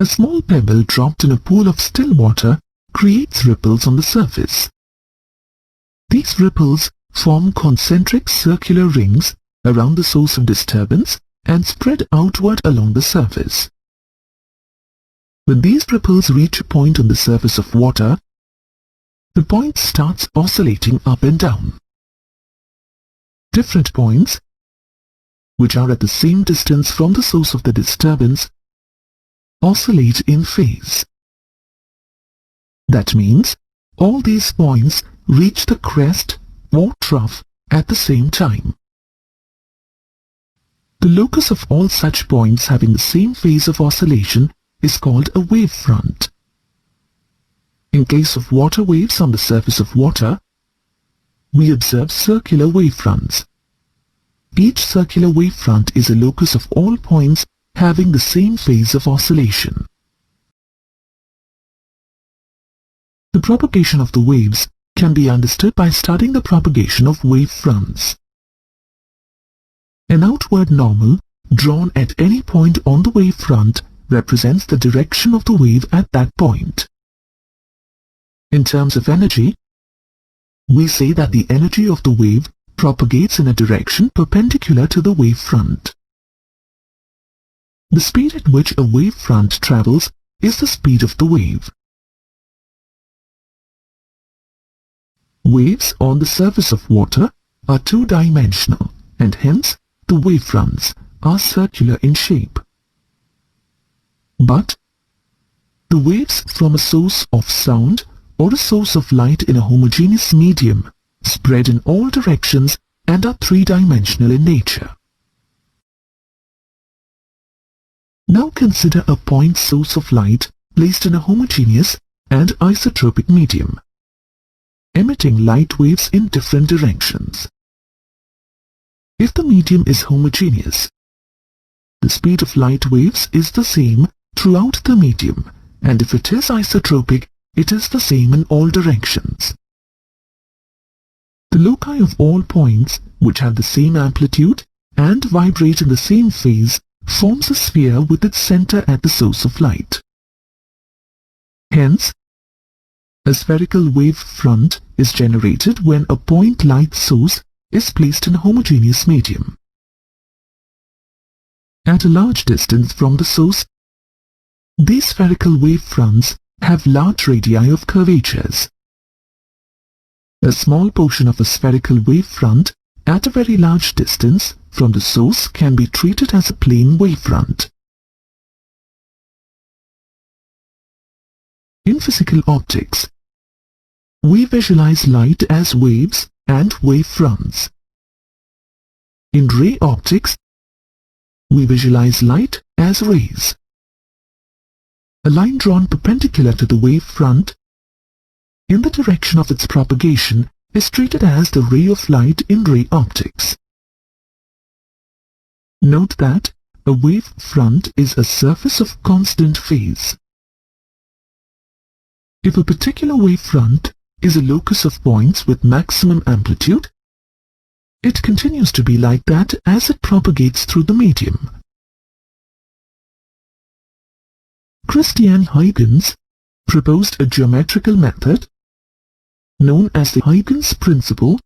A small pebble dropped in a pool of still water creates ripples on the surface. These ripples form concentric circular rings around the source of disturbance and spread outward along the surface. When these ripples reach a point on the surface of water, the point starts oscillating up and down. Different points, which are at the same distance from the source of the disturbance, oscillate in phase. That means all these points reach the crest or trough at the same time. The locus of all such points having the same phase of oscillation is called a wavefront. In case of water waves on the surface of water, we observe circular wavefronts. Each circular wavefront is a locus of all points having the same phase of oscillation. The propagation of the waves can be understood by studying the propagation of wavefronts. An outward normal drawn at any point on the wavefront represents the direction of the wave at that point. In terms of energy, we say that the energy of the wave propagates in a direction perpendicular to the wavefront. The speed at which a wavefront travels is the speed of the wave. Waves on the surface of water are two-dimensional, and hence the wavefronts are circular in shape. But the waves from a source of sound or a source of light in a homogeneous medium spread in all directions and are three-dimensional in nature. Now consider a point source of light placed in a homogeneous and isotropic medium, emitting light waves in different directions. If the medium is homogeneous, the speed of light waves is the same throughout the medium, and if it is isotropic, it is the same in all directions. The loci of all points which have the same amplitude and vibrate in the same phase forms a sphere with its center at the source of light. Hence, a spherical wave front is generated when a point light source is placed in a homogeneous medium. At a large distance from the source, these spherical wave fronts have large radii of curvatures. A small portion of a spherical wave front at a very large distance from the source can be treated as a plane wavefront. In physical optics, we visualize light as waves and wavefronts. In ray optics, we visualize light as rays. A line drawn perpendicular to the wavefront in the direction of its propagation is treated as the ray of light in ray optics. Note that a wavefront is a surface of constant phase. If a particular wavefront is a locus of points with maximum amplitude, it continues to be like that as it propagates through the medium. Christian Huygens proposed a geometrical method known as the Huygens principle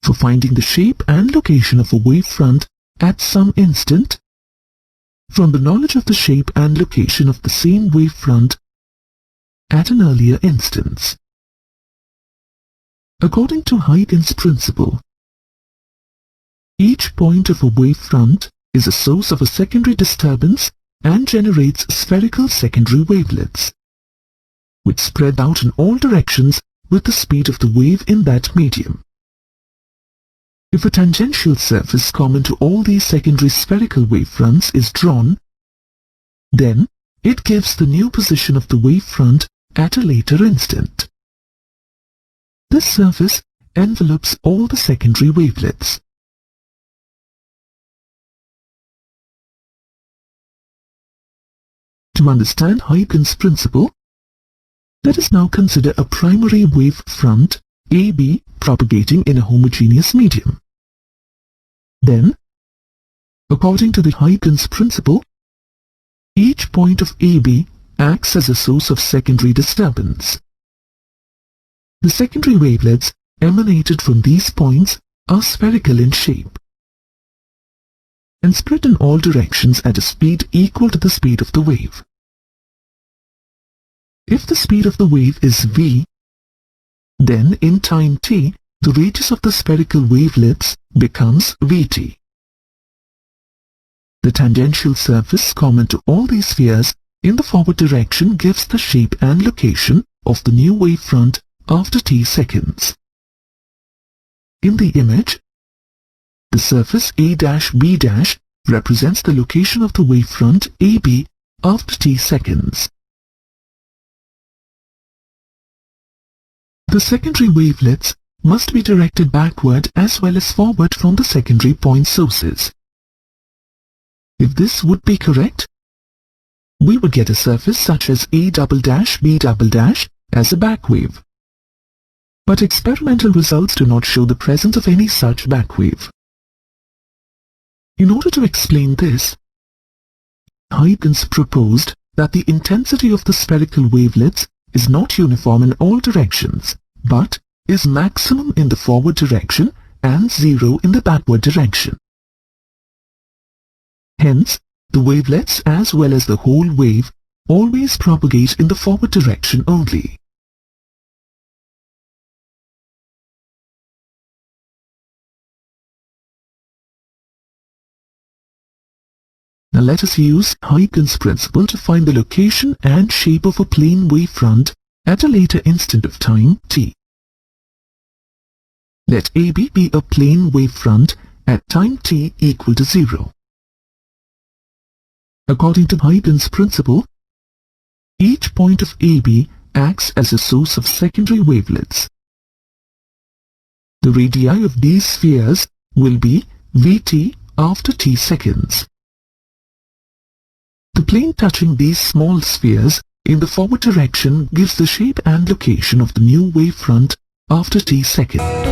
for finding the shape and location of a wavefront at some instant from the knowledge of the shape and location of the same wavefront at an earlier instance. According to Huygens' principle, each point of a wavefront is a source of a secondary disturbance and generates spherical secondary wavelets, which spread out in all directions with the speed of the wave in that medium. If a tangential surface common to all these secondary spherical wavefronts is drawn, then it gives the new position of the wavefront at a later instant. This surface envelopes all the secondary wavelets. To understand Huygens' principle, let us now consider a primary wave front AB propagating in a homogeneous medium. Then, according to the Huygens' principle, each point of AB acts as a source of secondary disturbance. The secondary wavelets emanated from these points are spherical in shape and spread in all directions at a speed equal to the speed of the wave. If the speed of the wave is v, then in time t, the radius of the spherical wavelets becomes vt. The tangential surface common to all these spheres in the forward direction gives the shape and location of the new wavefront after t seconds. In the image, the surface A'(B' represents the location of the wavefront AB after t seconds. The secondary wavelets must be directed backward as well as forward from the secondary point sources. If this would be correct, we would get a surface such as A'(B' as a back wave. But experimental results do not show the presence of any such back wave. In order to explain this, Huygens proposed that the intensity of the spherical wavelets is not uniform in all directions, but is maximum in the forward direction and zero in the backward direction. Hence, the wavelets as well as the whole wave always propagate in the forward direction only. Now let us use Huygens principle to find the location and shape of a plane wavefront at a later instant of time t. Let AB be a plane wavefront at time t equal to 0. According to Huygens principle, each point of AB acts as a source of secondary wavelets. The radii of these spheres will be Vt after t seconds. The plane touching these small spheres in the forward direction gives the shape and location of the new wavefront after t seconds.